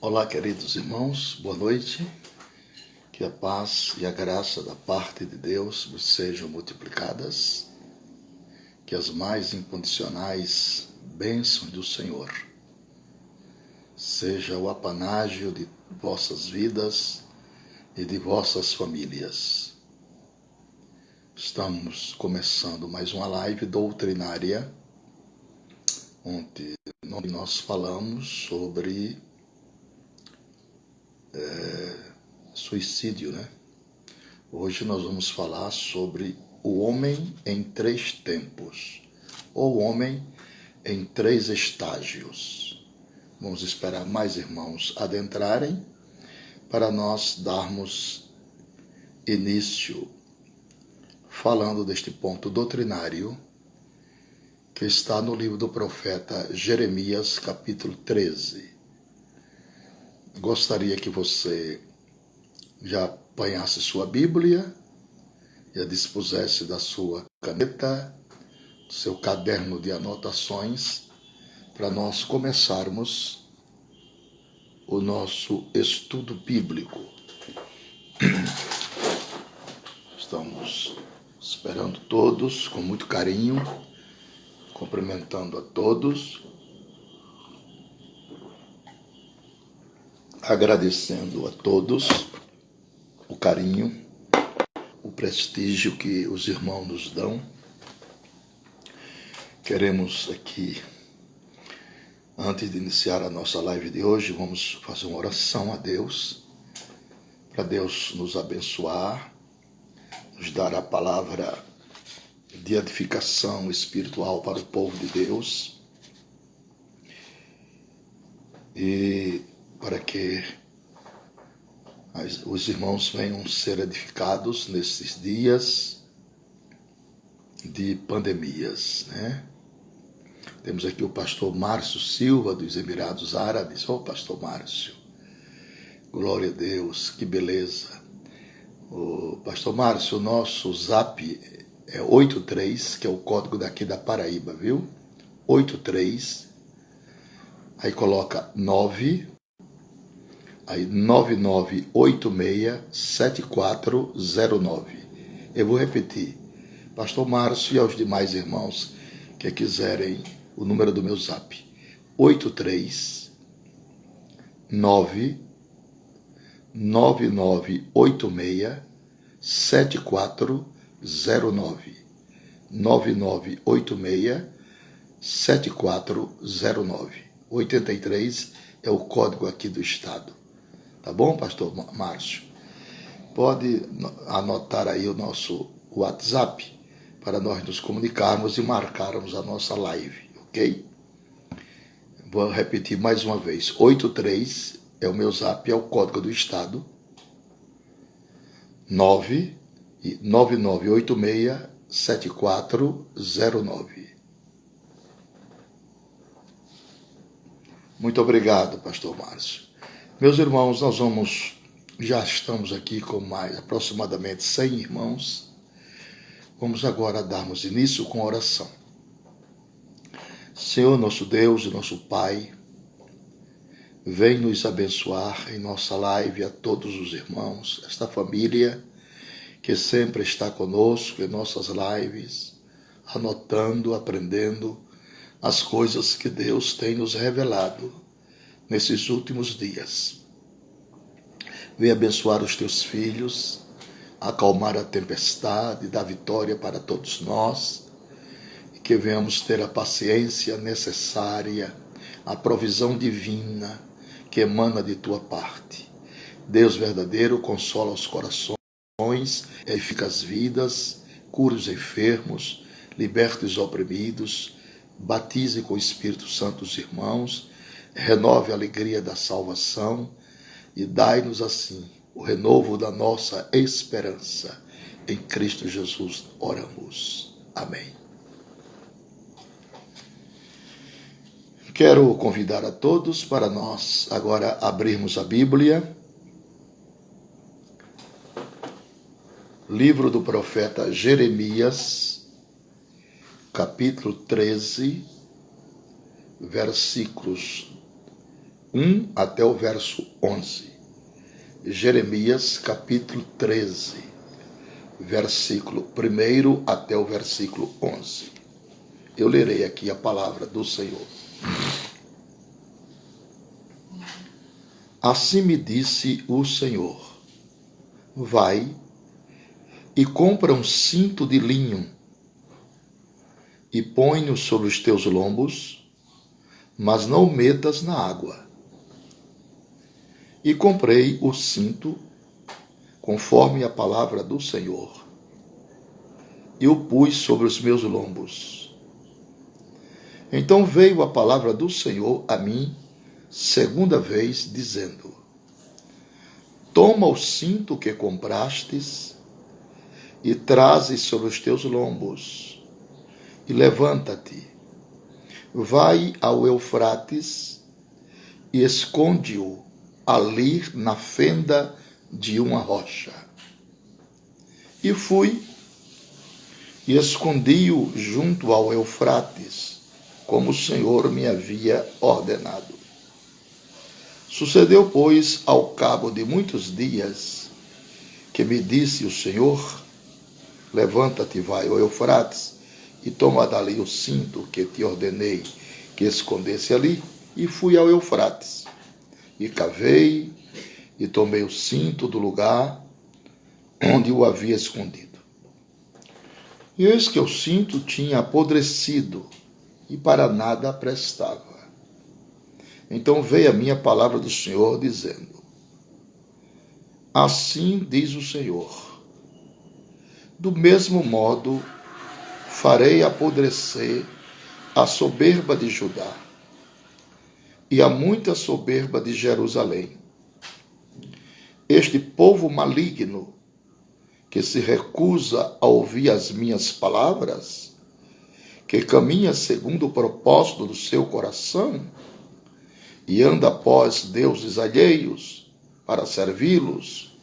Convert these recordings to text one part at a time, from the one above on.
Olá, queridos irmãos, boa noite. Que a paz e a graça da parte de Deus vos sejam multiplicadas. Que as mais incondicionais bênçãos do Senhor seja o apanágio de vossas vidas e de vossas famílias. Estamos começando mais uma live doutrinária, onde nós falamos sobre suicídio, né? Hoje nós vamos falar sobre o homem em três tempos, ou o homem em três estágios. Vamos esperar mais irmãos adentrarem para nós darmos início falando deste ponto doutrinário que está no livro do profeta Jeremias, capítulo 13. Gostaria que você já apanhasse sua Bíblia e a dispusesse da sua caneta, do seu caderno de anotações, para nós começarmos o nosso estudo bíblico. Estamos esperando todos com muito carinho, cumprimentando a todos, agradecendo a todos o carinho, o prestígio que os irmãos nos dão. Queremos aqui, antes de iniciar a nossa live de hoje, vamos fazer uma oração a Deus, para Deus nos abençoar, nos dar a palavra de edificação espiritual para o povo de Deus e para que os irmãos venham ser edificados nesses dias de pandemias, né? Temos aqui o pastor Márcio Silva, dos Emirados Árabes. Ô, pastor Márcio, glória a Deus, que beleza. O pastor Márcio, o nosso zap é 83, que é o código daqui da Paraíba, viu? 83, aí coloca 9, aí 99867409. Eu vou repetir, pastor Márcio e aos demais irmãos que quiserem o número do meu zap, 83 99986 7409. 9986 7409. 83 é o código aqui do estado. Tá bom, pastor Márcio? Pode anotar aí o nosso WhatsApp para nós nos comunicarmos e marcarmos a nossa live, ok? Vou repetir mais uma vez. 83 é o meu zap, é o código do estado. 9986 7409. Muito obrigado, pastor Márcio. Meus irmãos, já estamos aqui com mais aproximadamente 100 irmãos. Vamos agora darmos início com a oração. Senhor, nosso Deus e nosso Pai, vem nos abençoar em nossa live a todos os irmãos, esta família que sempre está conosco em nossas lives, anotando, aprendendo as coisas que Deus tem nos revelado nesses últimos dias. Vem abençoar os teus filhos, acalmar a tempestade, dar vitória para todos nós, e que venhamos ter a paciência necessária, a provisão divina que emana de tua parte. Deus verdadeiro, consola os corações, edifica as vidas, cura os enfermos, liberta os oprimidos, batize com o Espírito Santo os irmãos, renove a alegria da salvação e dai-nos assim o renovo da nossa esperança. Em Cristo Jesus oramos. Amém. Quero convidar a todos para nós agora abrirmos a Bíblia. Livro do profeta Jeremias, capítulo 13, versículos 1 até o verso 11. Jeremias capítulo 13, versículo 1 até o versículo 11. Eu lerei aqui a palavra do Senhor. Assim me disse o Senhor: vai e compra um cinto de linho e põe-o sobre os teus lombos, mas não o metas na água. E comprei o cinto, conforme a palavra do Senhor, e o pus sobre os meus lombos. Então veio a palavra do Senhor a mim, segunda vez, dizendo: toma o cinto que comprastes e traze sobre os teus lombos, e levanta-te, vai ao Eufrates e esconde-o ali na fenda de uma rocha. E fui e escondi-o junto ao Eufrates, como o Senhor me havia ordenado. Sucedeu, pois, ao cabo de muitos dias, que me disse o Senhor: levanta-te, vai ao Eufrates, e toma dali o cinto que te ordenei que escondesse ali. E fui ao Eufrates, e cavei, e tomei o cinto do lugar onde o havia escondido. E eis que o cinto tinha apodrecido, e para nada prestava. Então veio a minha palavra do Senhor, dizendo: assim diz o Senhor, do mesmo modo farei apodrecer a soberba de Judá e a muita soberba de Jerusalém. Este povo maligno, que se recusa a ouvir as minhas palavras, que caminha segundo o propósito do seu coração e anda após deuses alheios para servi-los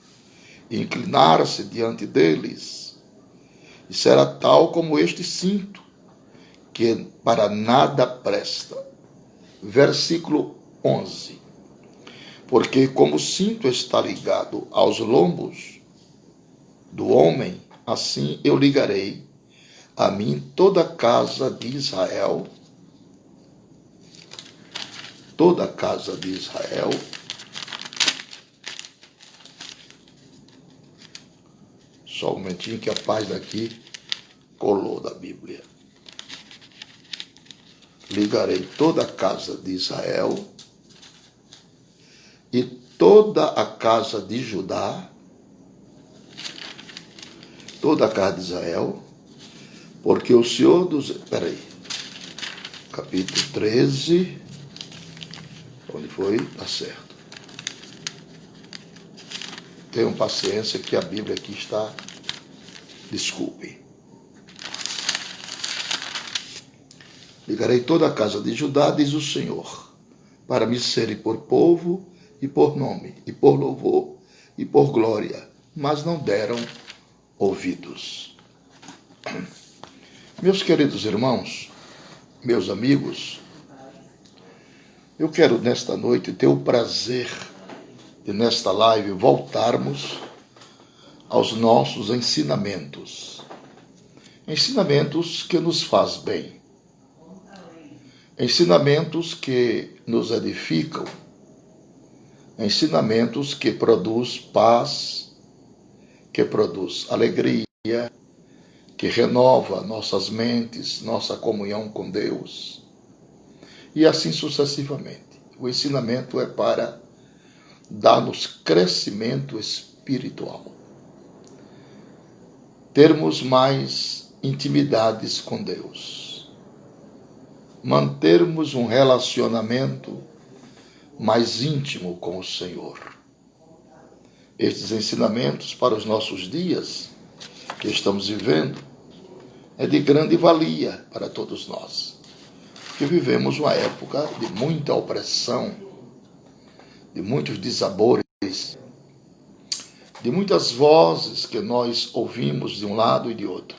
e inclinar-se diante deles, e será tal como este cinto, que para nada presta. Versículo 11. Porque como o cinto está ligado aos lombos do homem, assim eu ligarei a mim toda a casa de Israel, toda a casa de Israel, só um momentinho que a página aqui colou da Bíblia. Ligarei toda a casa de Israel e toda a casa de Judá, toda a casa de Israel, porque o Senhor dos... capítulo 13, onde foi? Tá certo. Tenham paciência que a Bíblia aqui está... Desculpe. Ligarei toda a casa de Judá, diz o Senhor, para me serem por povo e por nome, e por louvor e por glória, mas não deram ouvidos. Meus queridos irmãos, meus amigos, eu quero nesta noite ter o prazer de nesta live voltarmos aos nossos ensinamentos. Ensinamentos que nos faz bem. Ensinamentos que nos edificam. Ensinamentos que produz paz, que produz alegria, que renova nossas mentes, nossa comunhão com Deus, e assim sucessivamente. O ensinamento é para dar-nos crescimento espiritual, termos mais intimidades com Deus, mantermos um relacionamento mais íntimo com o Senhor. Estes ensinamentos para os nossos dias que estamos vivendo é de grande valia para todos nós, que vivemos uma época de muita opressão, de muitos dissabores, de muitas vozes que nós ouvimos de um lado e de outro.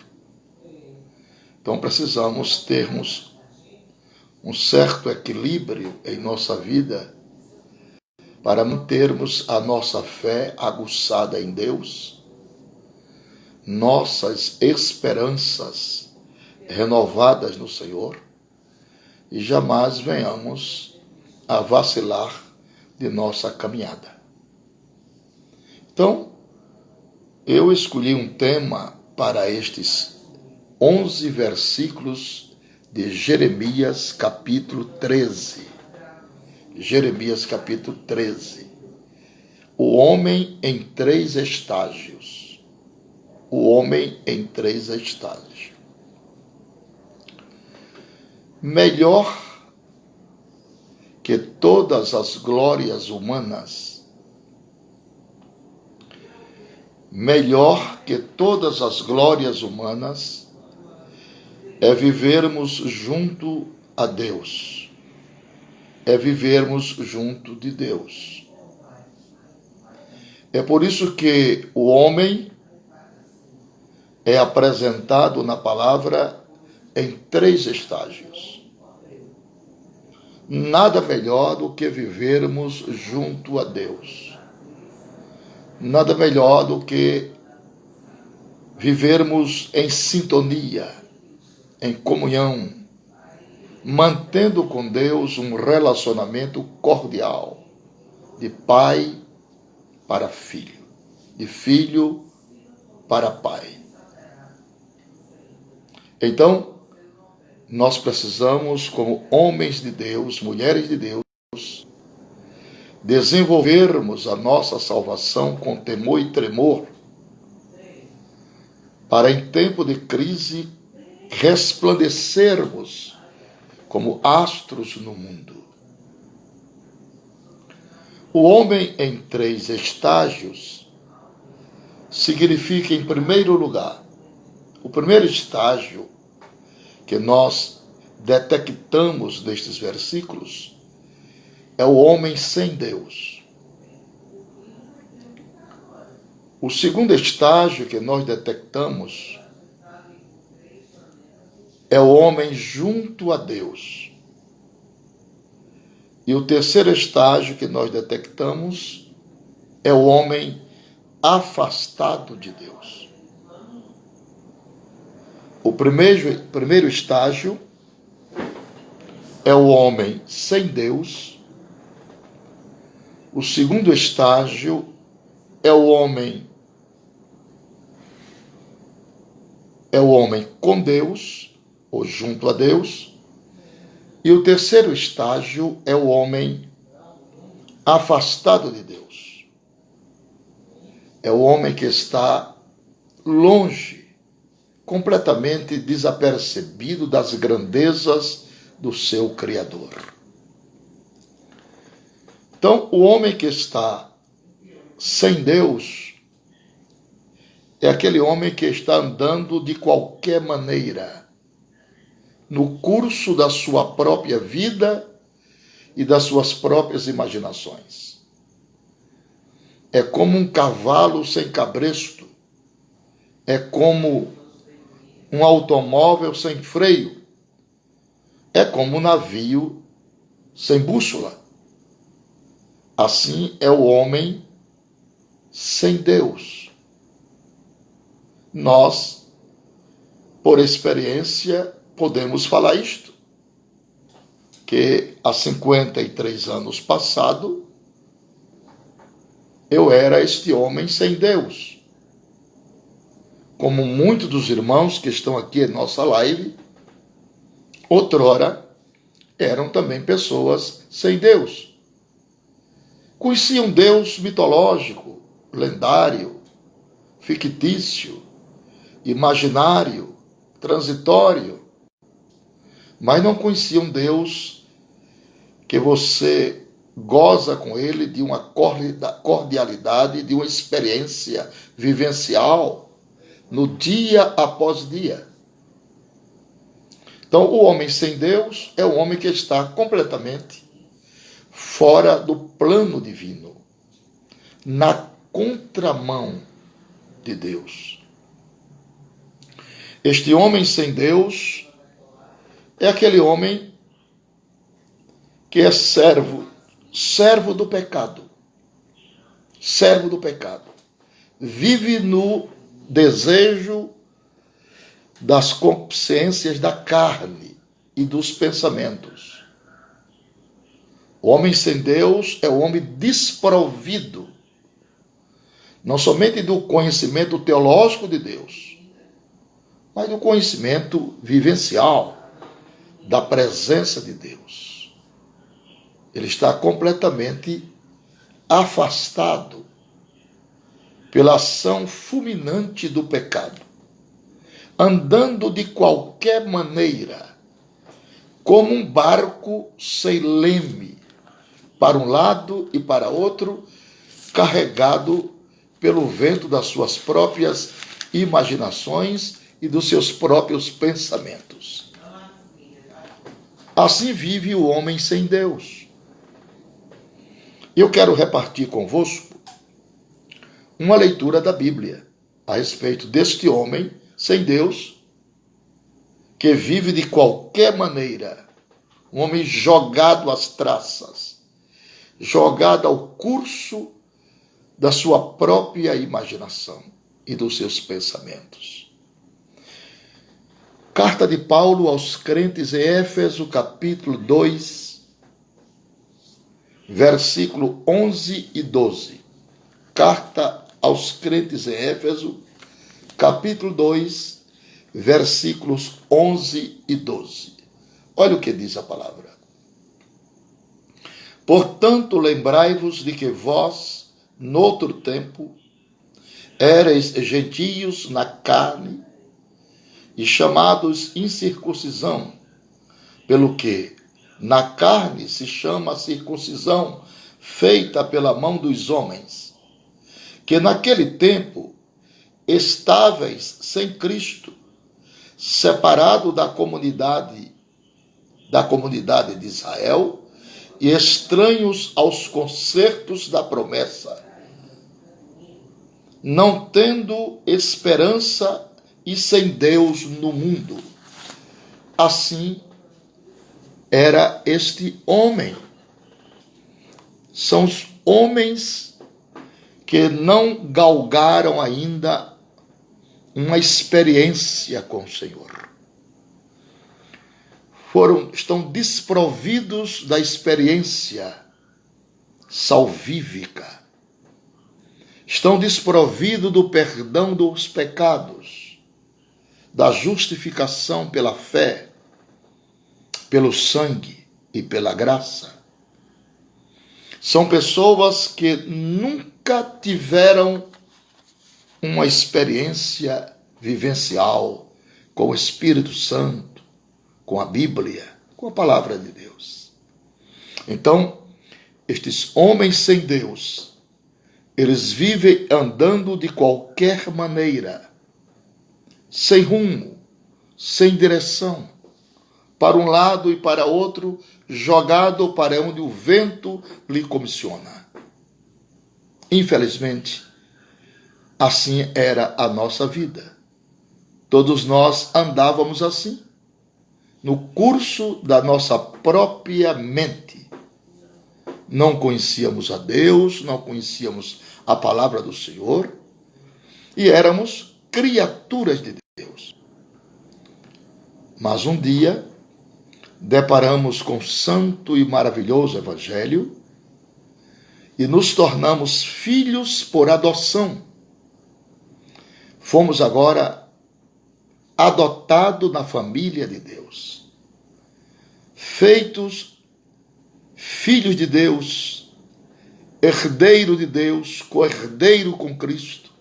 Então precisamos termos um certo equilíbrio em nossa vida para mantermos a nossa fé aguçada em Deus, nossas esperanças renovadas no Senhor, e jamais venhamos a vacilar de nossa caminhada. Então, eu escolhi um tema para estes 11 versículos de Jeremias capítulo 13. Jeremias capítulo 13. O homem em 3 estágios. O homem em 3 estágios. Melhor que todas as glórias humanas, melhor que todas as glórias humanas é vivermos junto a Deus, é vivermos junto de Deus. É por isso que o homem é apresentado na palavra em 3 estágios. Nada melhor do que vivermos junto a Deus. Nada melhor do que vivermos em sintonia, em comunhão, mantendo com Deus um relacionamento cordial, de pai para filho, de filho para pai. Então, nós precisamos, como homens de Deus, mulheres de Deus, desenvolvermos a nossa salvação com temor e tremor, para em tempo de crise resplandecermos como astros no mundo. O homem em 3 estágios significa, em primeiro lugar, o primeiro estágio que nós detectamos nestes versículos é o homem sem Deus. O segundo estágio que nós detectamos é o homem junto a Deus. E o terceiro estágio que nós detectamos é o homem afastado de Deus. O primeiro estágio é o homem sem Deus. O segundo estágio é o homem com Deus, ou junto a Deus. E o terceiro estágio é o homem afastado de Deus. É o homem que está longe, completamente desapercebido das grandezas do seu Criador. Então, o homem que está sem Deus é aquele homem que está andando de qualquer maneira, no curso da sua própria vida e das suas próprias imaginações. É como um cavalo sem cabresto, é como um automóvel sem freio, é como um navio sem bússola. Assim é o homem sem Deus. Nós, por experiência, podemos falar isto, que há 53 anos passado, eu era este homem sem Deus. Como muitos dos irmãos que estão aqui em nossa live, outrora eram também pessoas sem Deus. Conheciam Deus mitológico, lendário, fictício, imaginário, transitório, mas não conheciam Deus que você goza com ele de uma cordialidade, de uma experiência vivencial no dia após dia. Então, o homem sem Deus é o homem que está completamente fora do plano divino, na contramão de Deus. Este homem sem Deus é aquele homem que é servo do pecado. servo do pecado. Vive no desejo das consciências da carne e dos pensamentos. O homem sem Deus é o homem desprovido, não somente do conhecimento teológico de Deus, mas do conhecimento vivencial da presença de Deus. Ele está completamente afastado pela ação fulminante do pecado, andando de qualquer maneira, como um barco sem leme, para um lado e para outro, carregado pelo vento das suas próprias imaginações e dos seus próprios pensamentos. Assim vive o homem sem Deus. Eu quero repartir convosco uma leitura da Bíblia a respeito deste homem sem Deus, que vive de qualquer maneira, um homem jogado às traças, jogado ao curso da sua própria imaginação e dos seus pensamentos. Carta de Paulo aos crentes em Éfeso, capítulo 2, versículo 11 e 12. Carta aos crentes em Éfeso, capítulo 2, versículos 11 e 12. Olha o que diz a palavra. Portanto, lembrai-vos de que vós, noutro tempo, éreis gentios na carne e chamados incircuncisão, pelo que na carne se chama a circuncisão feita pela mão dos homens, que naquele tempo estáveis sem Cristo, separado da comunidade de Israel e estranhos aos concertos da promessa, não tendo esperança e sem Deus no mundo. Assim era este homem. São os homens que não galgaram ainda uma experiência com o Senhor. Estão desprovidos da experiência salvífica. Estão desprovidos do perdão dos pecados, da justificação pela fé, pelo sangue e pela graça. São pessoas que nunca tiveram uma experiência vivencial com o Espírito Santo, com a Bíblia, com a palavra de Deus. Então, estes homens sem Deus, eles vivem andando de qualquer maneira, sem rumo, sem direção, para um lado e para outro, jogado para onde o vento lhe comissiona. Infelizmente, assim era a nossa vida. Todos nós andávamos assim, no curso da nossa própria mente. Não conhecíamos a Deus, não conhecíamos a palavra do Senhor e éramos criaturas de Deus. Mas um dia deparamos com o santo e maravilhoso Evangelho e nos tornamos filhos por adoção. Fomos agora adotados na família de Deus, feitos filhos de Deus, herdeiro de Deus, co-herdeiro com Cristo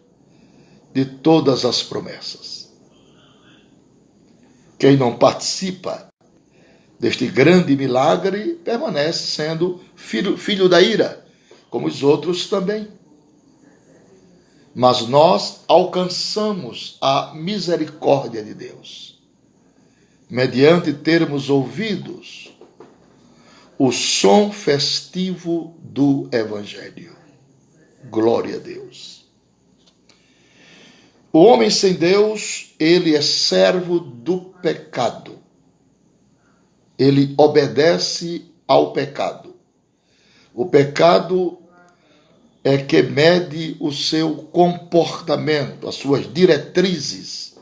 de todas as promessas. Quem não participa deste grande milagre permanece sendo filho da ira, como os outros também. Mas nós alcançamos a misericórdia de Deus, mediante termos ouvidos o som festivo do Evangelho. Glória a Deus. O homem sem Deus, ele é servo do pecado. Ele obedece ao pecado. O pecado é que mede o seu comportamento, as suas diretrizes.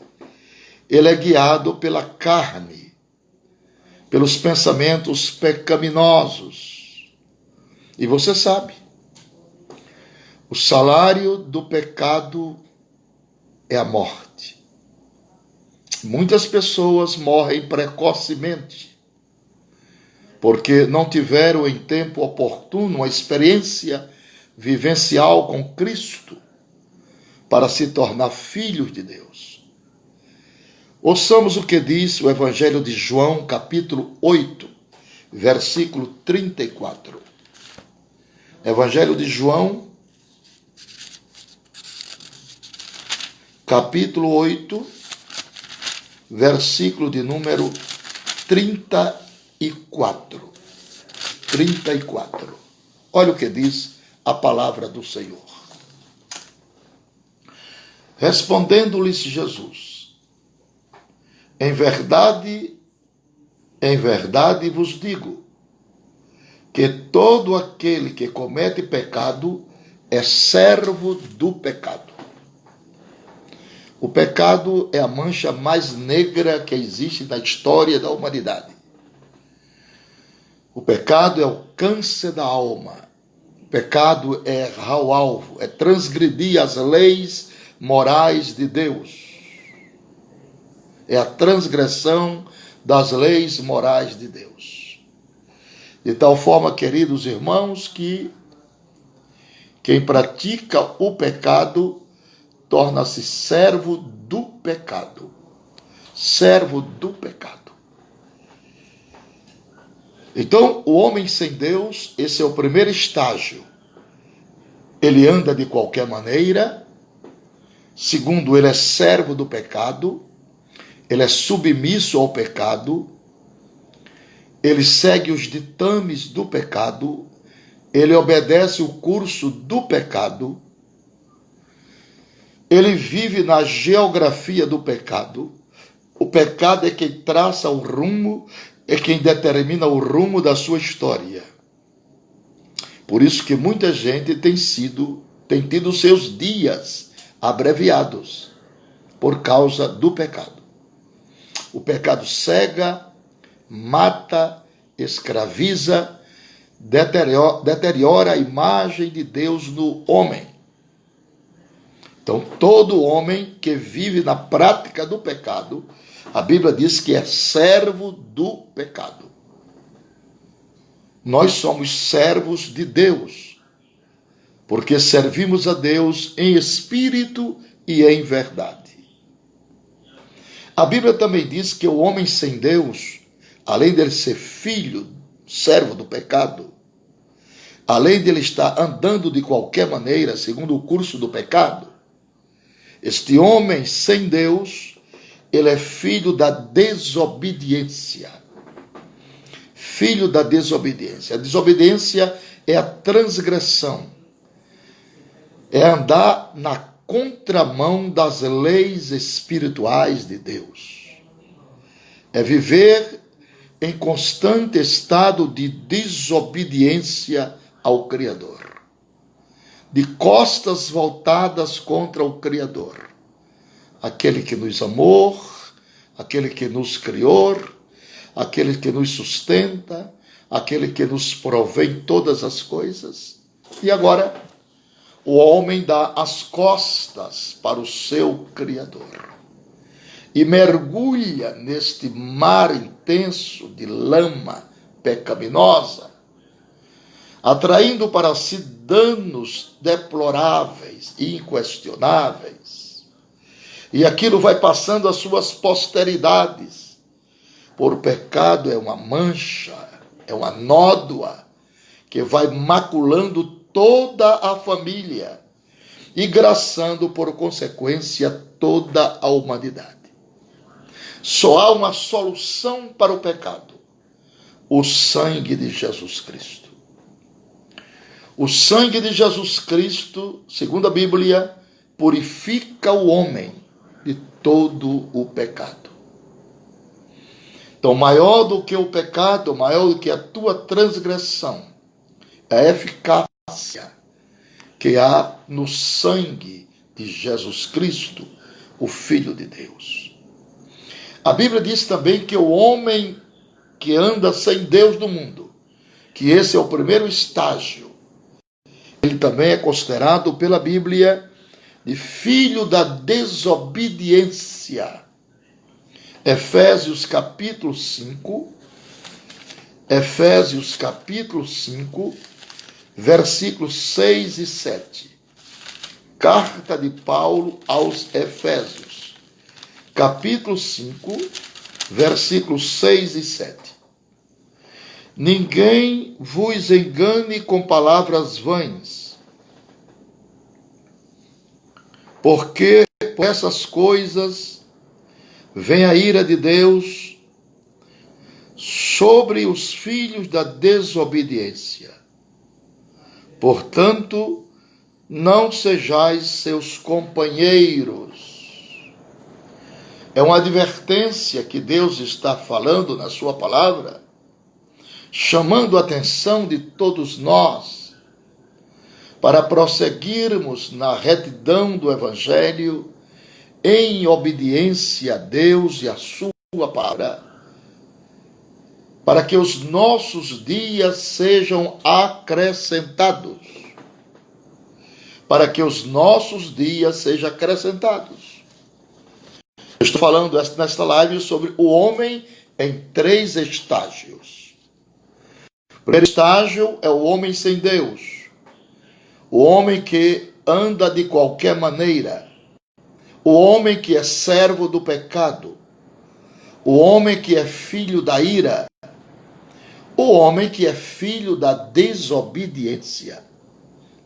Ele é guiado pela carne, pelos pensamentos pecaminosos. E você sabe, o salário do pecado é a morte. Muitas pessoas morrem precocemente, porque não tiveram em tempo oportuno uma experiência vivencial com Cristo para se tornar filhos de Deus. Ouçamos o que diz o Evangelho de João, capítulo 8, versículo 34. Evangelho de João, capítulo 8, versículo de número 34. 34. Olha o que diz a palavra do Senhor. Respondendo-lhes Jesus: em verdade vos digo, que todo aquele que comete pecado é servo do pecado. O pecado é a mancha mais negra que existe na história da humanidade. O pecado é o câncer da alma. O pecado é errar o alvo, é transgredir as leis morais de Deus. É a transgressão das leis morais de Deus. De tal forma, queridos irmãos, que quem pratica o pecado torna-se servo do pecado. Servo do pecado. Então, o homem sem Deus, esse é o primeiro estágio. Ele anda de qualquer maneira. Segundo, ele é servo do pecado. Ele é submisso ao pecado. Ele segue os ditames do pecado. Ele obedece o curso do pecado. Ele vive na geografia do pecado. O pecado é quem traça o rumo, é quem determina o rumo da sua história. Por isso que muita gente tem tido seus dias abreviados por causa do pecado. O pecado cega, mata, escraviza, deteriora a imagem de Deus no homem. Então, todo homem que vive na prática do pecado, a Bíblia diz que é servo do pecado. Nós somos servos de Deus, porque servimos a Deus em espírito e em verdade. A Bíblia também diz que o homem sem Deus, além dele ser filho, servo do pecado, além dele estar andando de qualquer maneira, segundo o curso do pecado, este homem sem Deus, ele é filho da desobediência. Filho da desobediência. A desobediência é a transgressão. É andar na contramão das leis espirituais de Deus. É viver em constante estado de desobediência ao Criador. De costas voltadas contra o Criador. Aquele que nos amou, aquele que nos criou, aquele que nos sustenta, aquele que nos provém todas as coisas. E agora, o homem dá as costas para o seu Criador e mergulha neste mar intenso de lama pecaminosa, atraindo para si danos deploráveis e inquestionáveis. E aquilo vai passando às suas posteridades. Por o pecado é uma mancha, é uma nódoa que vai maculando toda a família e graçando por consequência toda a humanidade. Só há uma solução para o pecado: o sangue de Jesus Cristo. O sangue de Jesus Cristo, segundo a Bíblia, purifica o homem de todo o pecado. Então, maior do que o pecado, maior do que a tua transgressão, é a eficácia que há no sangue de Jesus Cristo, o Filho de Deus. A Bíblia diz também que o homem que anda sem Deus no mundo, que esse é o primeiro estágio, ele também é considerado pela Bíblia de filho da desobediência. Efésios capítulo 5, versículos 6 e 7. Carta de Paulo aos Efésios, capítulo 5, versículos 6 e 7. Ninguém vos engane com palavras vãs, porque por essas coisas vem a ira de Deus sobre os filhos da desobediência. Portanto, não sejais seus companheiros. É uma advertência que Deus está falando na sua palavra, chamando a atenção de todos nós para prosseguirmos na retidão do Evangelho, em obediência a Deus e a sua palavra, para que os nossos dias sejam acrescentados. Para que os nossos dias sejam acrescentados. Eu estou falando nesta live sobre o homem em 3 estágios. O primeiro estágio é o homem sem Deus. O homem que anda de qualquer maneira. O homem que é servo do pecado. O homem que é filho da ira. O homem que é filho da desobediência.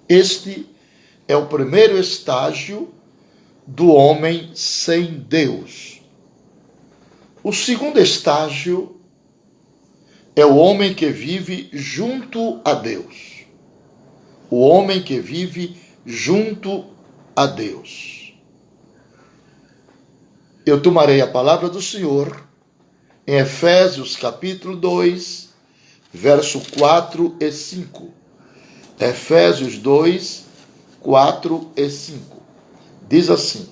Este é o primeiro estágio do homem sem Deus. O segundo estágio é o homem que vive junto a Deus. O homem que vive junto a Deus. Eu tomarei a palavra do Senhor em Efésios capítulo 2, verso 4 e 5. Efésios 2, 4 e 5. Diz assim: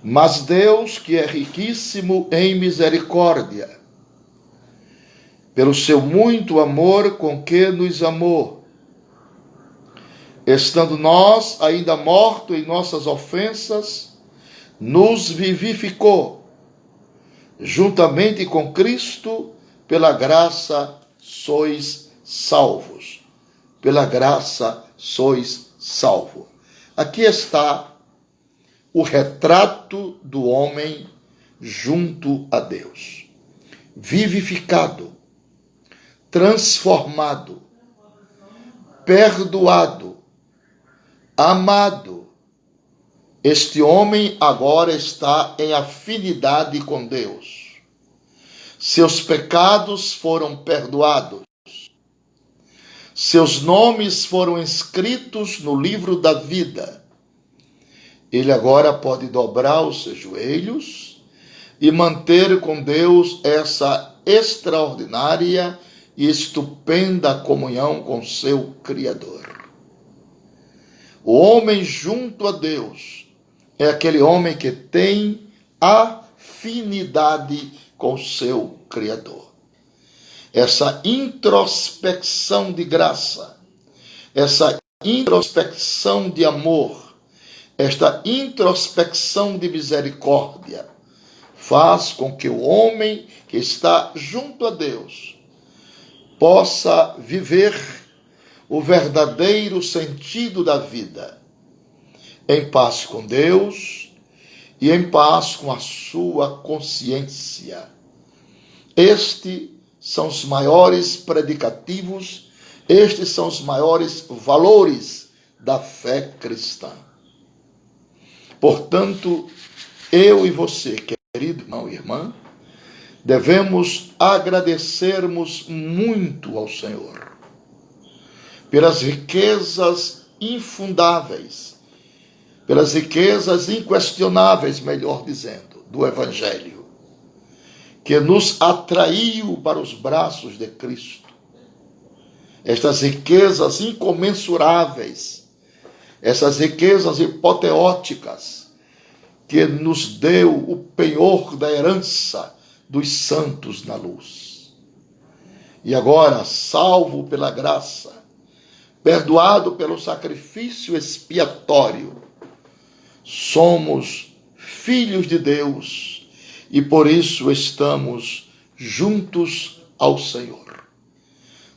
Mas Deus, que é riquíssimo em misericórdia, pelo seu muito amor com que nos amou, estando nós ainda mortos em nossas ofensas, nos vivificou, juntamente com Cristo, pela graça sois salvos. Pela graça sois salvos. Aqui está o retrato do homem junto a Deus. Vivificado, transformado, perdoado, amado. Este homem agora está em afinidade com Deus. Seus pecados foram perdoados. Seus nomes foram escritos no livro da vida. Ele agora pode dobrar os seus joelhos e manter com Deus essa extraordinária e estupenda comunhão com seu Criador. O homem junto a Deus é aquele homem que tem afinidade com seu Criador. Essa introspecção de graça, essa introspecção de amor, esta introspecção de misericórdia, faz com que o homem que está junto a Deus possa viver o verdadeiro sentido da vida, em paz com Deus e em paz com a sua consciência. Estes são os maiores predicativos, estes são os maiores valores da fé cristã. Portanto, eu e você, querido irmão e irmã, devemos agradecermos muito ao Senhor pelas riquezas infundáveis, pelas riquezas inquestionáveis, melhor dizendo, do Evangelho, que nos atraiu para os braços de Cristo. estas riquezas incomensuráveis, essas riquezas hipoteóticas que nos deu o penhor da herança dos santos na luz. E agora, salvo pela graça, perdoado pelo sacrifício expiatório, somos filhos de Deus e por isso estamos juntos ao Senhor.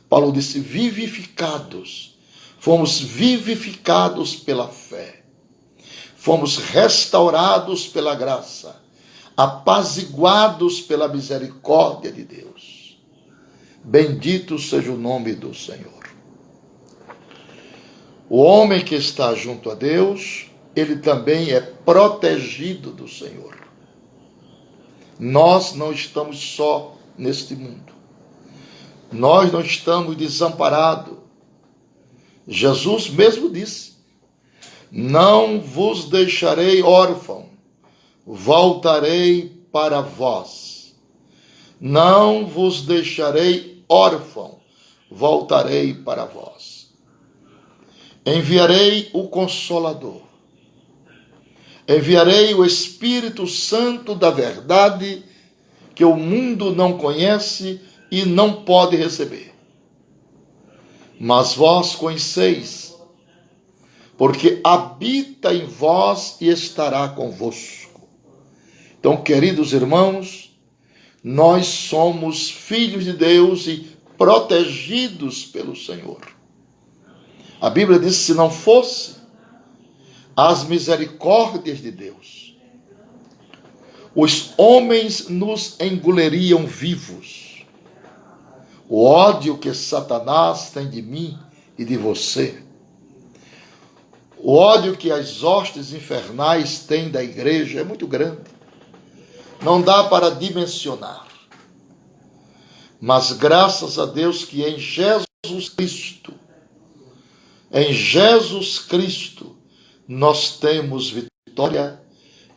Paulo disse, vivificados, fomos vivificados pela fé, fomos restaurados pela graça, apaziguados pela misericórdia de Deus. Bendito seja o nome do Senhor. O homem que está junto a Deus, ele também é protegido do Senhor. Nós não estamos só neste mundo. Nós não estamos desamparados. Jesus mesmo disse, não vos deixarei órfão, voltarei para vós. Não vos deixarei órfão, voltarei para vós. Enviarei o Consolador. Enviarei o Espírito Santo da verdade, que o mundo não conhece e não pode receber. Mas vós conheceis, porque habita em vós e estará convosco. Então, queridos irmãos, nós somos filhos de Deus e protegidos pelo Senhor. A Bíblia diz, se não fosse as misericórdias de Deus, os homens nos engoliriam vivos. O ódio que Satanás tem de mim e de você, o ódio que as hostes infernais têm da igreja é muito grande. Não dá para dimensionar. Mas graças a Deus que em Jesus Cristo, nós temos vitória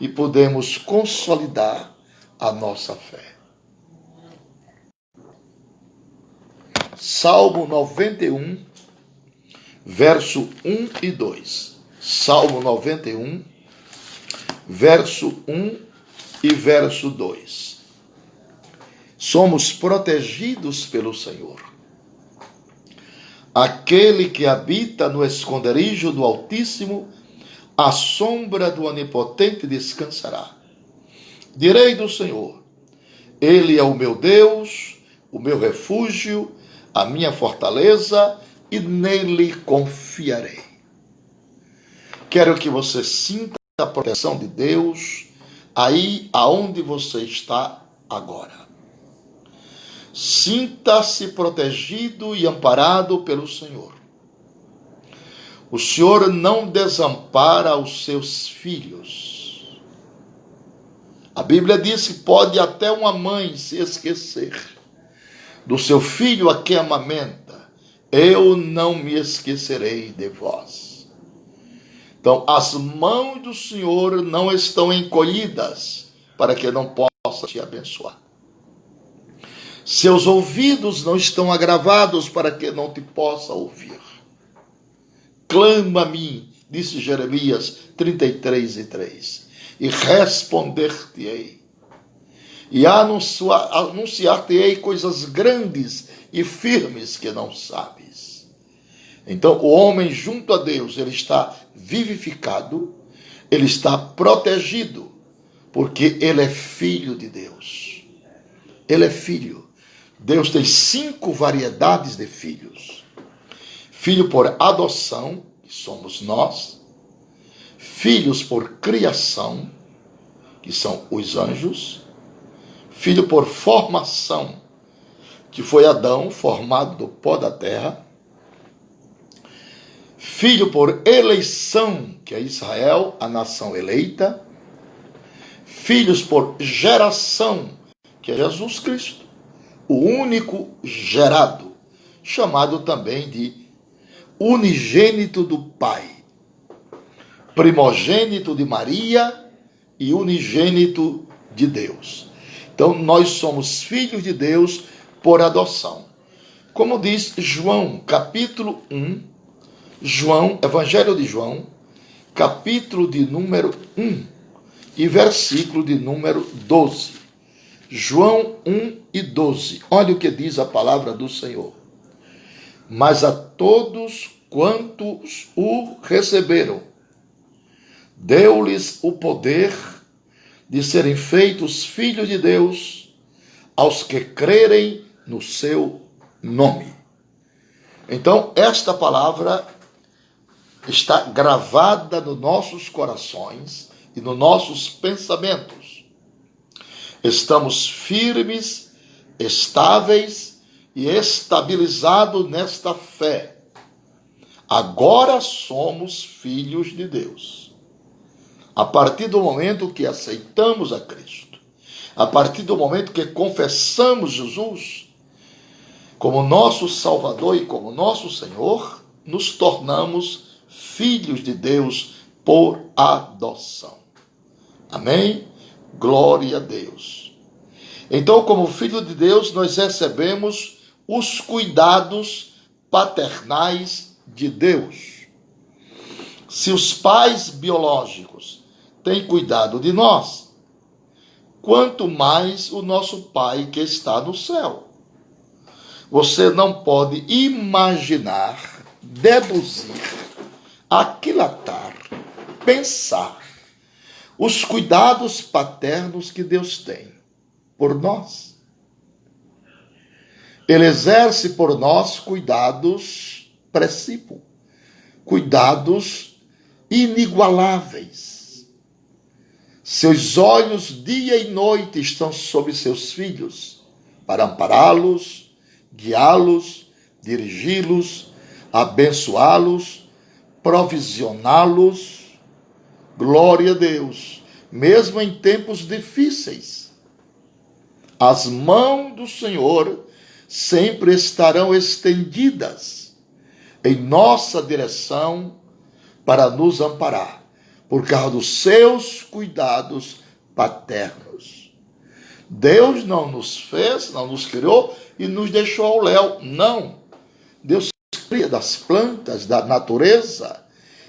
e podemos consolidar a nossa fé. Salmo 91, verso 1 e 2. Salmo 91, verso 1 e verso 2. Somos protegidos pelo Senhor. Aquele que habita no esconderijo do Altíssimo, à sombra do Onipotente descansará. Direi do Senhor, Ele é o meu Deus, o meu refúgio, a minha fortaleza, e nele confiarei. Quero que você sinta a proteção de Deus aí aonde você está agora. Sinta-se protegido e amparado pelo Senhor. O Senhor não desampara os seus filhos. A Bíblia diz que pode até uma mãe se esquecer do seu filho a quem amamenta. Eu não me esquecerei de vós. Então, as mãos do Senhor não estão encolhidas para que não possa te abençoar. Seus ouvidos não estão agravados para que não te possa ouvir. Clama a mim, disse Jeremias 33:3, e responder-te-ei. E anunciar-te-ei coisas grandes e firmes que não sabes. Então, o homem junto a Deus, ele está vivificado, ele está protegido, porque ele é filho de Deus. Ele é filho. Deus tem 5 variedades de filhos. Filho por adoção, que somos nós. Filhos por criação, que são os anjos. Filho por formação, que foi Adão, formado do pó da terra. Filho por eleição, que é Israel, a nação eleita. Filhos por geração, que é Jesus Cristo, o único gerado, chamado também de unigênito do Pai, primogênito de Maria e unigênito de Deus. Então, nós somos filhos de Deus por adoção. Como diz João, capítulo 1, João, Evangelho de João, capítulo de número 1 e versículo de número 12. João 1 e 12. Olha o que diz a palavra do Senhor. Mas a todos quantos o receberam, deu-lhes o poder de serem feitos filhos de Deus, aos que crerem no seu nome. Então, esta palavra está gravada nos nossos corações e nos nossos pensamentos. Estamos firmes, estáveis e estabilizados nesta fé. Agora somos filhos de Deus. A partir do momento que aceitamos a Cristo, a partir do momento que confessamos Jesus como nosso Salvador e como nosso Senhor, nos tornamos filhos de Deus por adoção. Amém? Glória a Deus. Então, como filho de Deus, nós recebemos os cuidados paternais de Deus. Se os pais biológicos têm cuidado de nós, quanto mais o nosso Pai que está no céu. Você não pode imaginar, deduzir, aquilatar, pensar os cuidados paternos que Deus tem por nós. Ele exerce por nós cuidados precípios, cuidados inigualáveis. Seus olhos dia e noite estão sobre seus filhos, para ampará-los, guiá-los, dirigi-los, abençoá-los, provisioná-los. Glória a Deus, mesmo em tempos difíceis. As mãos do Senhor sempre estarão estendidas em nossa direção para nos amparar, por causa dos seus cuidados paternos. Deus não nos fez, não nos criou e nos deixou ao léu. Não. Deus cria das plantas, da natureza,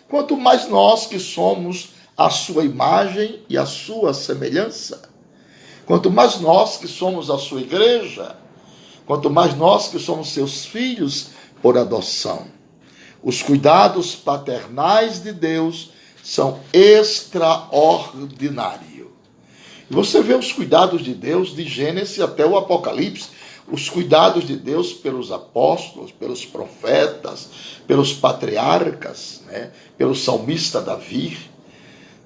quanto mais nós que somos a sua imagem e a sua semelhança. Quanto mais nós que somos a sua igreja, quanto mais nós que somos seus filhos por adoção. Os cuidados paternais de Deus são extraordinários. E você vê os cuidados de Deus de Gênesis até o Apocalipse, os cuidados de Deus pelos apóstolos, pelos profetas, pelos patriarcas, pelo salmista Davi.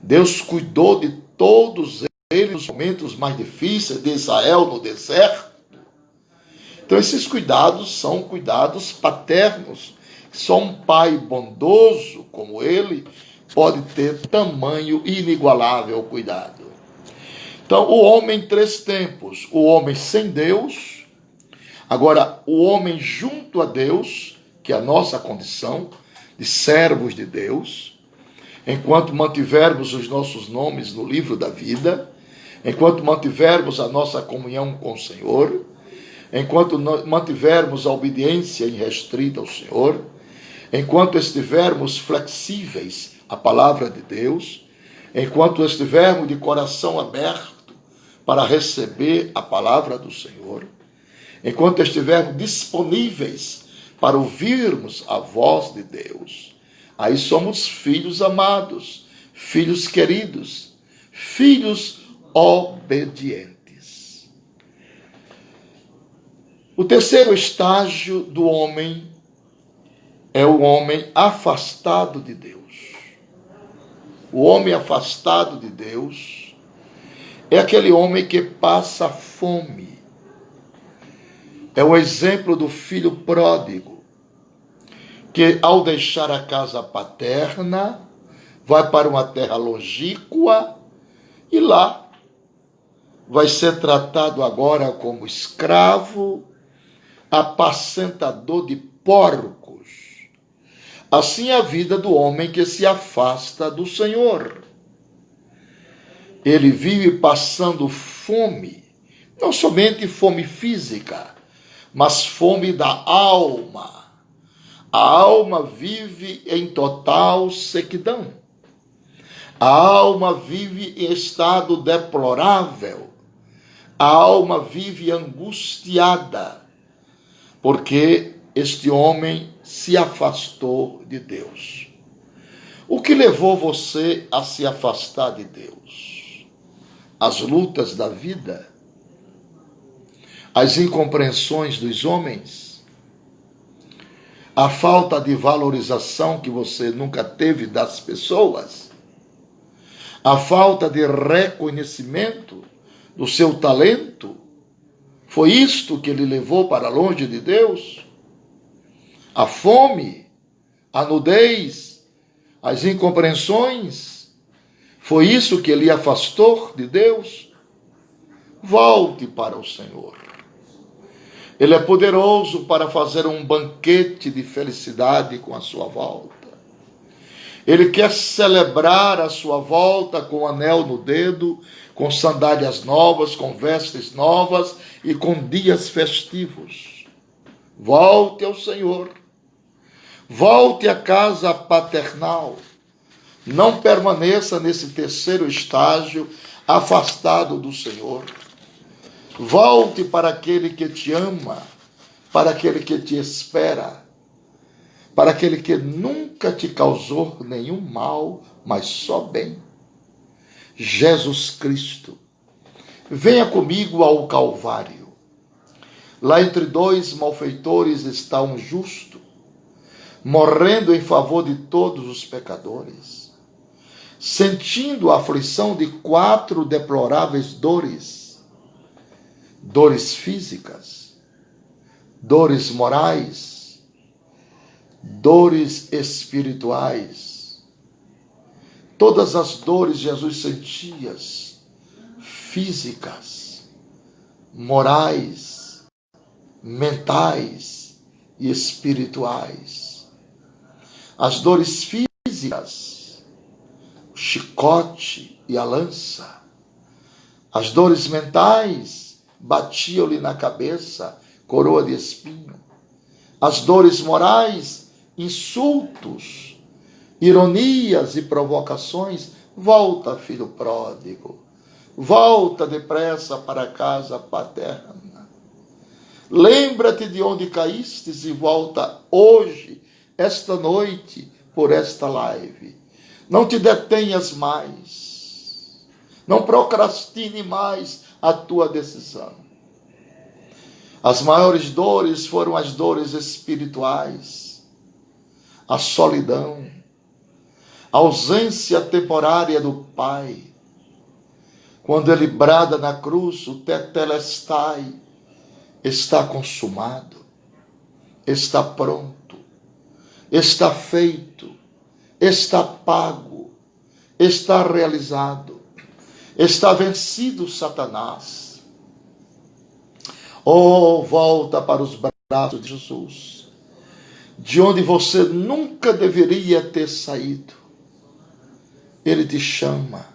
Deus cuidou de todos eles nos momentos mais difíceis de Israel no deserto. Então esses cuidados são cuidados paternos. Só um pai bondoso como ele pode ter tamanho inigualável cuidado. Então o homem em três tempos: o homem sem Deus, agora o homem junto a Deus, que é a nossa condição de servos de Deus, enquanto mantivermos os nossos nomes no livro da vida, enquanto mantivermos a nossa comunhão com o Senhor, enquanto mantivermos a obediência irrestrita ao Senhor, enquanto estivermos flexíveis à palavra de Deus, enquanto estivermos de coração aberto para receber a palavra do Senhor, enquanto estivermos disponíveis para ouvirmos a voz de Deus, aí somos filhos amados, filhos queridos, filhos obedientes. O terceiro estágio do homem é o homem afastado de Deus. O homem afastado de Deus é aquele homem que passa fome. É o exemplo do filho pródigo, que ao deixar a casa paterna, vai para uma terra longínqua e lá vai ser tratado agora como escravo, apacentador de porcos. Assim é a vida do homem que se afasta do Senhor. Ele vive passando fome, não somente fome física, mas fome da alma. A alma vive em total sequidão. A alma vive em estado deplorável. A alma vive angustiada, porque este homem se afastou de Deus. O que levou você a se afastar de Deus? As lutas da vida? As incompreensões dos homens? A falta de valorização que você nunca teve das pessoas? A falta de reconhecimento do seu talento? Foi isto que ele levou para longe de Deus? A fome, a nudez, as incompreensões? Foi isso que ele afastou de Deus? Volte para o Senhor. Ele é poderoso para fazer um banquete de felicidade com a sua volta. Ele quer celebrar a sua volta com anel no dedo, com sandálias novas, com vestes novas e com dias festivos. Volte ao Senhor. Volte à casa paternal. Não permaneça nesse terceiro estágio, afastado do Senhor. Volte para aquele que te ama, para aquele que te espera, para aquele que nunca te causou nenhum mal, mas só bem. Jesus Cristo. Venha comigo ao Calvário. Lá entre dois malfeitores está um justo, morrendo em favor de todos os pecadores, sentindo a aflição de 4 deploráveis dores: dores físicas, dores morais, dores espirituais. Todas as dores Jesus sentia, físicas, morais, mentais e espirituais. As dores físicas, o chicote e a lança. As dores mentais, batiam-lhe na cabeça coroa de espinho. As dores morais, insultos, ironias e provocações. Volta, filho pródigo. Volta depressa para a casa paterna. Lembra-te de onde caístes e volta hoje, esta noite, por esta live. Não te detenhas mais. Não procrastine mais a tua decisão. As maiores dores foram as dores espirituais. A solidão. A ausência temporária do Pai. Quando ele brada na cruz, o tetelestai, está consumado, está pronto, está feito, está pago, está realizado, está vencido Satanás. Oh, volta para os braços de Jesus, de onde você nunca deveria ter saído. Ele te chama,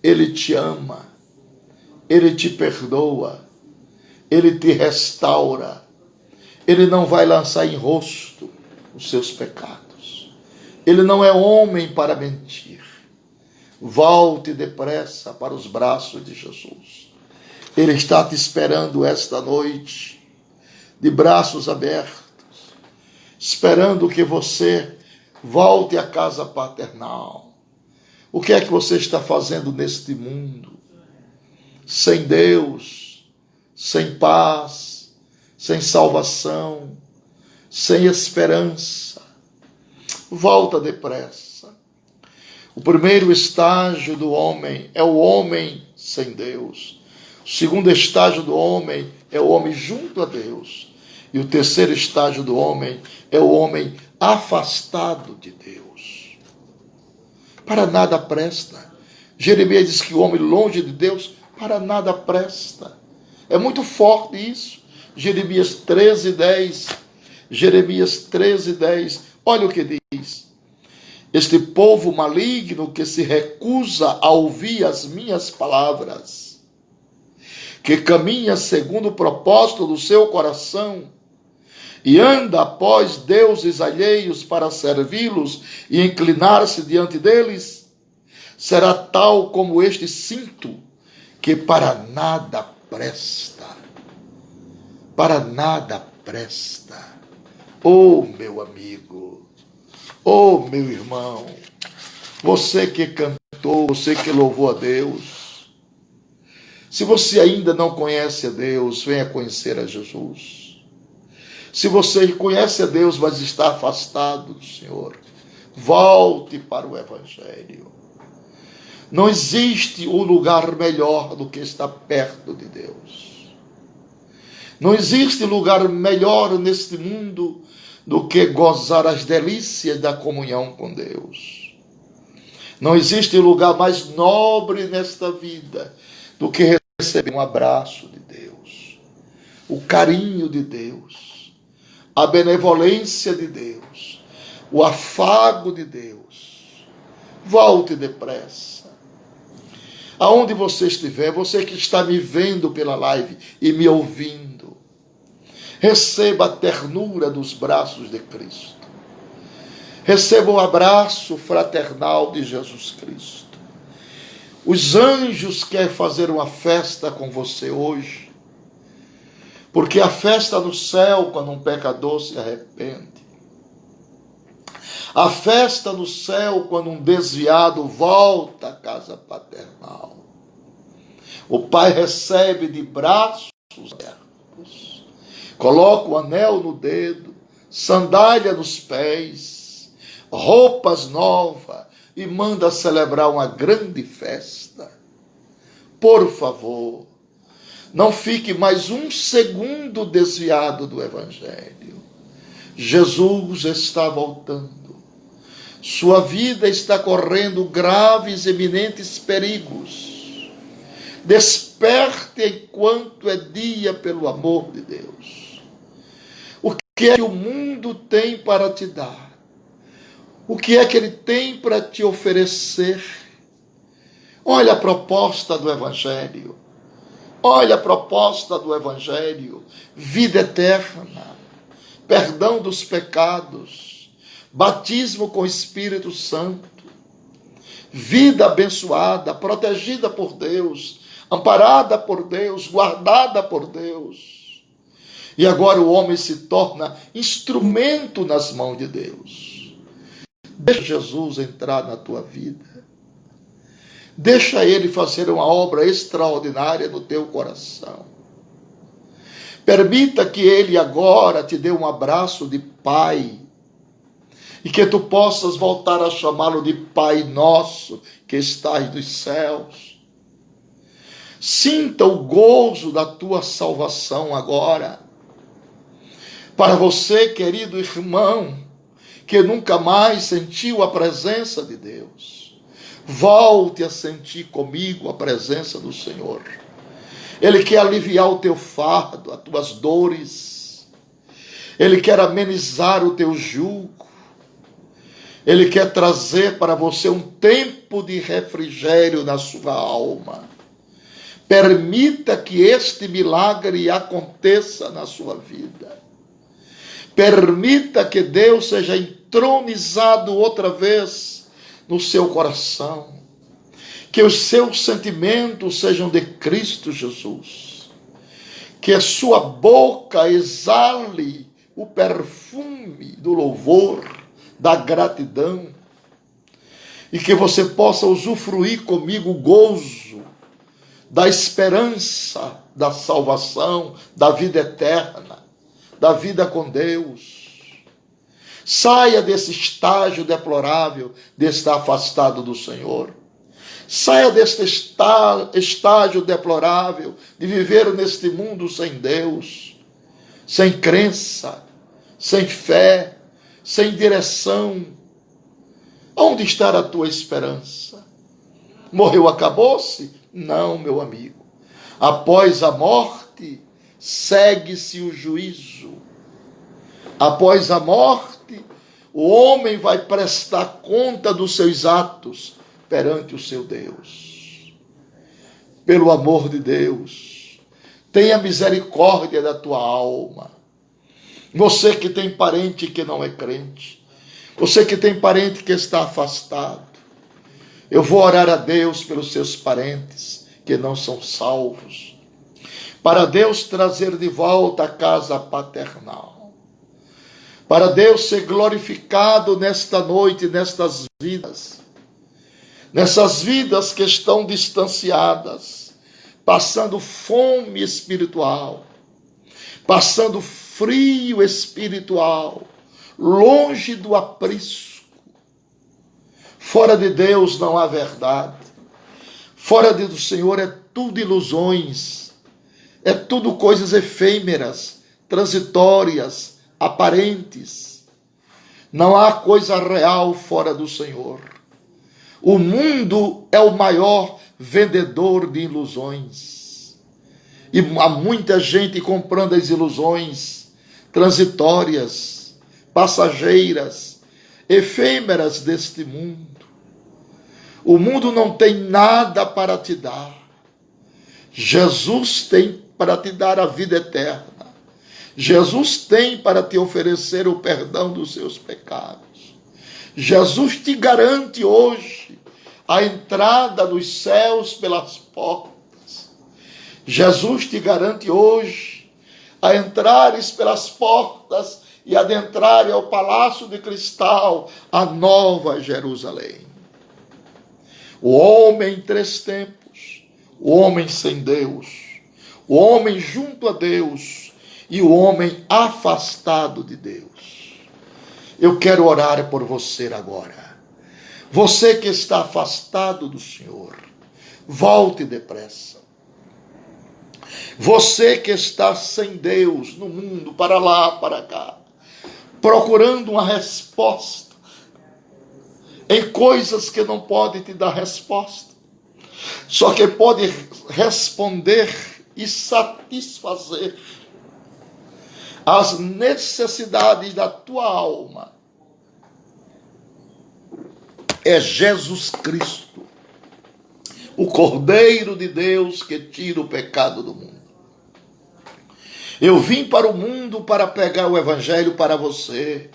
Ele te ama, Ele te perdoa, Ele te restaura. Ele não vai lançar em rosto os seus pecados. Ele não é homem para mentir. Volte depressa para os braços de Jesus. Ele está te esperando esta noite, de braços abertos, esperando que você volte à casa paternal. O que é que você está fazendo neste mundo? Sem Deus, sem paz, sem salvação, sem esperança. Volta depressa. O primeiro estágio do homem é o homem sem Deus. O segundo estágio do homem é o homem junto a Deus. E o terceiro estágio do homem é o homem afastado de Deus. Para nada presta. Jeremias diz que o homem longe de Deus para nada presta. É muito forte isso. Jeremias 13:10. Jeremias 13:10. Olha o que diz. Este povo maligno que se recusa a ouvir as minhas palavras, que caminha segundo o propósito do seu coração e anda após deuses alheios para servi-los e inclinar-se diante deles, será tal como este cinto, que para nada presta. Para nada presta. Oh, meu amigo, oh, meu irmão, você que cantou, você que louvou a Deus, se você ainda não conhece a Deus, venha conhecer a Jesus. Se você conhece a Deus, mas está afastado do Senhor, volte para o Evangelho. Não existe um lugar melhor do que estar perto de Deus. Não existe lugar melhor neste mundo do que gozar as delícias da comunhão com Deus. Não existe lugar mais nobre nesta vida do que receber um abraço de Deus, o carinho de Deus, a benevolência de Deus, o afago de Deus. Volte depressa. Aonde você estiver, você que está me vendo pela live e me ouvindo, receba a ternura dos braços de Cristo. Receba o abraço fraternal de Jesus Cristo. Os anjos querem fazer uma festa com você hoje, porque a festa no céu quando um pecador se arrepende. A festa no céu quando um desviado volta à casa paternal. O pai recebe de braços abertos, coloca o anel no dedo, sandália nos pés, roupas novas e manda celebrar uma grande festa. Por favor, não fique mais um segundo desviado do Evangelho. Jesus está voltando. Sua vida está correndo graves e iminentes perigos. Desperte enquanto é dia pelo amor de Deus. O que é que o mundo tem para te dar? O que é que ele tem para te oferecer? Olha a proposta do Evangelho. Olha a proposta do Evangelho: vida eterna, perdão dos pecados, batismo com o Espírito Santo, vida abençoada, protegida por Deus, amparada por Deus, guardada por Deus. E agora o homem se torna instrumento nas mãos de Deus. Deixa Jesus entrar na tua vida. Deixa ele fazer uma obra extraordinária no teu coração. Permita que ele agora te dê um abraço de pai. E que tu possas voltar a chamá-lo de Pai Nosso, que estás nos céus. Sinta o gozo da tua salvação agora. Para você, querido irmão, que nunca mais sentiu a presença de Deus, volte a sentir comigo a presença do Senhor. Ele quer aliviar o teu fardo, as tuas dores. Ele quer amenizar o teu jugo. Ele quer trazer para você um tempo de refrigério na sua alma. Permita que este milagre aconteça na sua vida. Permita que Deus seja entronizado outra vez no seu coração, que os seus sentimentos sejam de Cristo Jesus, que a sua boca exale o perfume do louvor, da gratidão, e que você possa usufruir comigo o gozo da esperança, da salvação, da vida eterna, da vida com Deus. Saia desse estágio deplorável de estar afastado do Senhor. Saia deste estágio deplorável de viver neste mundo sem Deus, sem crença, sem fé, sem direção. Onde está a tua esperança? Morreu, acabou-se? Não, meu amigo. Após a morte, segue-se o juízo. Após a morte, o homem vai prestar conta dos seus atos perante o seu Deus. Pelo amor de Deus, tenha misericórdia da tua alma. Você que tem parente que não é crente, você que tem parente que está afastado, eu vou orar a Deus pelos seus parentes que não são salvos, para Deus trazer de volta a casa paternal, para Deus ser glorificado nesta noite, nestas vidas, nessas vidas que estão distanciadas, passando fome espiritual, passando frio espiritual, longe do aprisco. Fora de Deus não há verdade. Fora do Senhor é tudo ilusões, é tudo coisas efêmeras, transitórias, aparentes. Não há coisa real fora do Senhor. O mundo é o maior vendedor de ilusões. E há muita gente comprando as ilusões transitórias, passageiras, efêmeras deste mundo. O mundo não tem nada para te dar. Jesus tem para te dar a vida eterna. Jesus tem para te oferecer o perdão dos seus pecados. Jesus te garante hoje a entrada nos céus pelas portas. Jesus te garante hoje a entrares pelas portas e adentrares ao palácio de cristal, a nova Jerusalém. O homem em três tempos, o homem sem Deus, o homem junto a Deus e o homem afastado de Deus. Eu quero orar por você agora. Você que está afastado do Senhor, volte depressa. Você que está sem Deus no mundo, para lá, para cá, procurando uma resposta em coisas que não pode te dar resposta, só que pode responder e satisfazer as necessidades da tua alma. É Jesus Cristo, o Cordeiro de Deus que tira o pecado do mundo. Eu vim para o mundo para pegar o evangelho para você.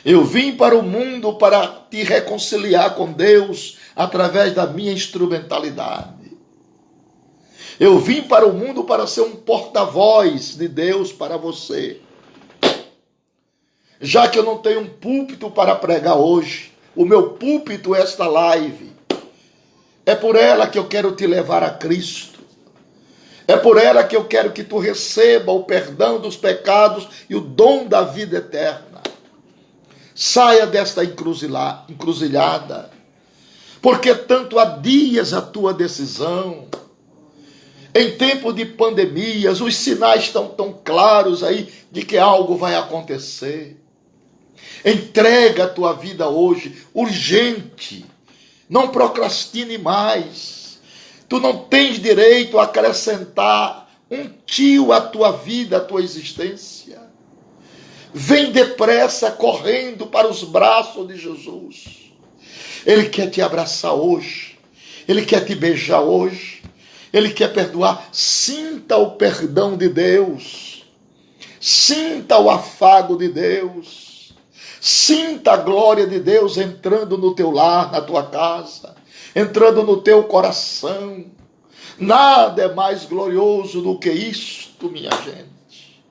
Eu vim para o mundo para te reconciliar com Deus através da minha instrumentalidade. Eu vim para o mundo para ser um porta-voz de Deus para você. Já que eu não tenho um púlpito para pregar hoje, o meu púlpito é esta live. É por ela que eu quero te levar a Cristo. É por ela que eu quero que tu receba o perdão dos pecados e o dom da vida eterna. Saia desta encruzilhada. Porque tanto adias a tua decisão. Em tempo de pandemias, os sinais estão tão claros aí de que algo vai acontecer. Entrega a tua vida hoje, urgente. Não procrastine mais. Tu não tens direito a acrescentar um tio à tua vida, à tua existência. Vem depressa, correndo para os braços de Jesus. Ele quer te abraçar hoje. Ele quer te beijar hoje. Ele quer perdoar. Sinta o perdão de Deus. Sinta o afago de Deus. Sinta a glória de Deus entrando no teu lar, na tua casa. Entrando no teu coração. Nada é mais glorioso do que isto, minha gente.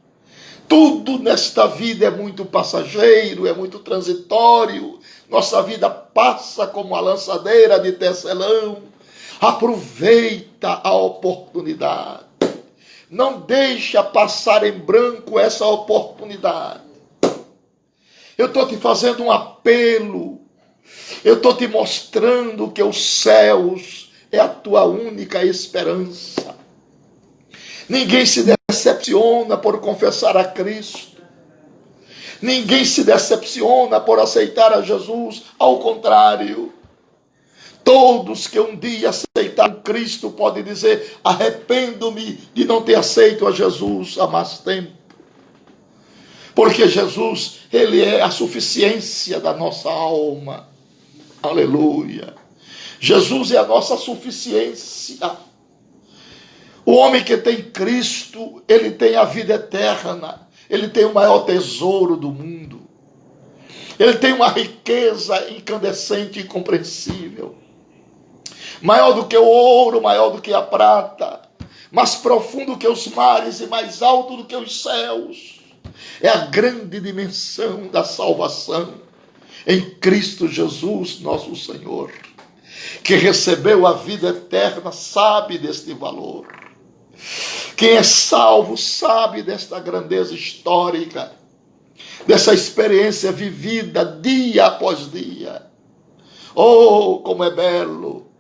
Tudo nesta vida é muito passageiro, é muito transitório. Nossa vida passa como a lançadeira de tecelão. Aproveita a oportunidade. Não deixa passar em branco essa oportunidade. Eu estou te fazendo um apelo. Eu estou te mostrando que os céus é a tua única esperança. Ninguém se decepciona por confessar a Cristo. Ninguém se decepciona por aceitar a Jesus. Ao contrário, todos que um dia aceitaram Cristo podem dizer: arrependo-me de não ter aceito a Jesus há mais tempo. Porque Jesus, Ele é a suficiência da nossa alma. Aleluia. Jesus é a nossa suficiência. O homem que tem Cristo, ele tem a vida eterna, ele tem o maior tesouro do mundo, ele tem uma riqueza incandescente e incompreensível, maior do que o ouro, maior do que a prata, mais profundo que os mares e mais alto do que os céus. É a grande dimensão da salvação em Cristo Jesus, nosso Senhor. Que recebeu a vida eterna sabe deste valor. Quem é salvo sabe desta grandeza histórica, dessa experiência vivida dia após dia. Oh, como é belo,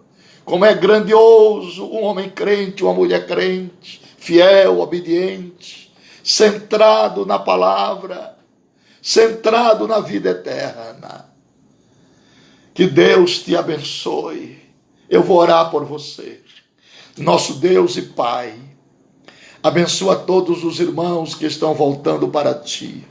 como é grandioso um homem crente, uma mulher crente, fiel, obediente, centrado na palavra, centrado na vida eterna. Que Deus te abençoe. Eu vou orar por você. Nosso Deus e Pai, abençoa todos os irmãos que estão voltando para ti,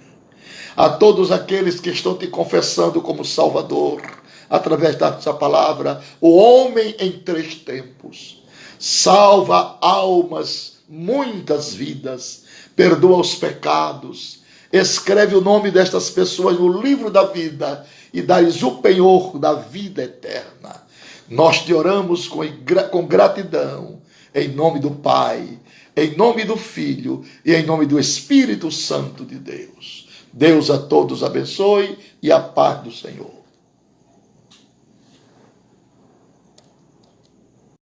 a todos aqueles que estão te confessando como Salvador, através dessa palavra, o homem em 3 tempos. Salva almas, muitas vidas, perdoa os pecados, escreve o nome destas pessoas no livro da vida e dá-lhes o penhor da vida eterna. Nós te oramos com gratidão, em nome do Pai, em nome do Filho e em nome do Espírito Santo de Deus. Deus a todos abençoe e a paz do Senhor.